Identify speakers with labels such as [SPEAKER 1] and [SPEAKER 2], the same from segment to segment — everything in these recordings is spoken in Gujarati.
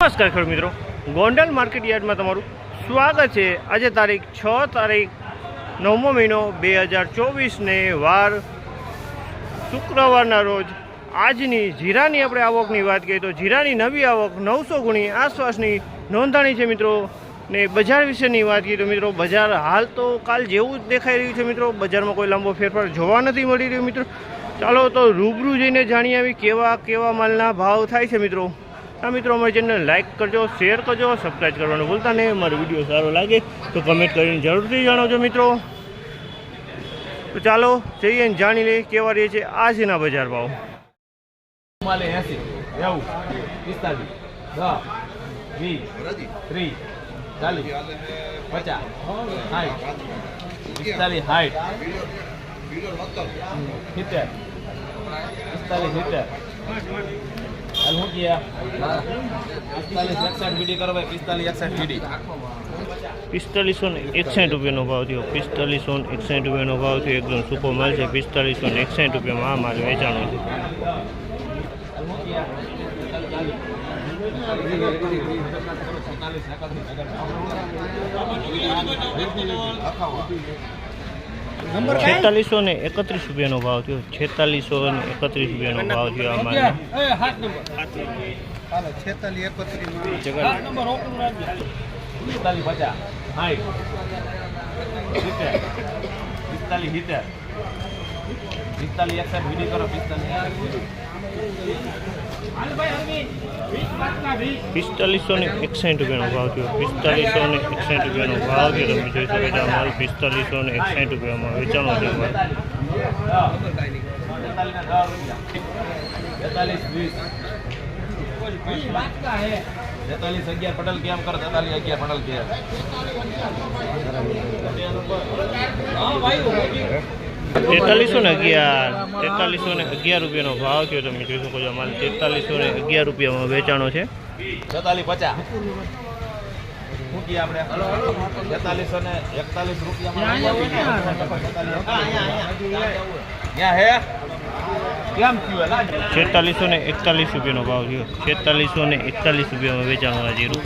[SPEAKER 1] નમસ્કાર ખેડૂત મિત્રો, ગોંડલ માર્કેટ યાર્ડમાં તમારું સ્વાગત છે। આજે તારીખ 6 તારીખ 9મો મહિનો 2024 ને વાર શુક્રવારના રોજ આજની જીરાની આપણે આવકની વાત કરીએ તો જીરાની નવી આવક 900 ગુણી આસપાસની નોંધાણી છે મિત્રો। ને બજાર વિશેની વાત કરીએ તો મિત્રો બજાર હાલ તો કાલ જેવું જ દેખાઈ રહ્યું છે મિત્રો। બજારમાં કોઈ લાંબો ફેરફાર જોવા નથી મળી રહ્યો મિત્રો। ચાલો તો રૂબરૂ જઈને જાણી આવી કેવા માલના ભાવ થાય છે મિત્રો। હા મિત્રો, અમારી ચેનલ લાઇક કરજો, શેર કરજો, સબસ્ક્રાઈબ કરવાનું ભૂલતા નહીં। અમારો વિડીયો સારો લાગે તો કમેન્ટ કરીને જરૂરથી જણાવજો મિત્રો। તો ચાલો જઈએ ને જાણી લઈએ કેવા રહે છે આજના બજાર ભાવ।
[SPEAKER 2] 80 45 10 20 30 40 50 60 45 હાલ હું ગયા 45 61 બીડી કરો ભાઈ 45 61 બીડી
[SPEAKER 1] 4561 રૂપિયાનો ભાવ થયો। 4561 રૂપિયાનો ભાવ થયો। એકદમ સૂકો માલ છે। 4561 રૂપિયામાં આ માલ વેચાણો છે। 4631 રૂપિયાનો ભાવ થયો। 4631 રૂપિયાનો ભાવ થયો આ માલ। 4561 રૂપિયાનો ભાવ થયો। 4561 રૂપિયાનો ભાવ થયો। તમે જોઈ શકો છો આ માલ 4561 રૂપિયામાં વેચાણો છે માલ।
[SPEAKER 2] 43 પટેલ કેમ કરો 43 પટેલ કે
[SPEAKER 1] 4311 રૂપિયાનો ભાવ થયો। તમે જોઈ શકો છો માલ 4311 રૂપિયામાં વેચાણો છે।
[SPEAKER 2] 4650 શું કીએ આપણે 4341 રૂપિયામાં હે કેમ થયું
[SPEAKER 1] 4641 રૂપિયાનો ભાવ થયો। 4641 રૂપિયામાં વેચાણો આ જીરું।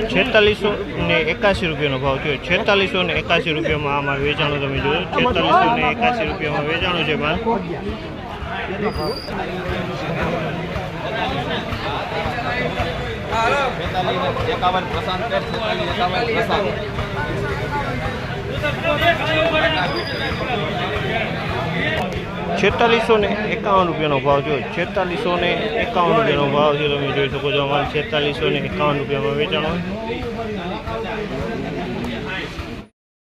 [SPEAKER 1] 4681 રૂપિયાનો ભાવ થયો। 4681 રૂપિયામાં આ માલ વેચાણો તમે જોયો। 4681 રૂપિયામાં વેચાણો છે માલ।
[SPEAKER 2] 51 પ્રશાંત
[SPEAKER 1] 4651 રૂપિયાનો ભાવ થયો। 4651 રૂપિયાનો ભાવ છે। તમે જોઈ શકો છો માલ 4651 રૂપિયામાં વેચાણો।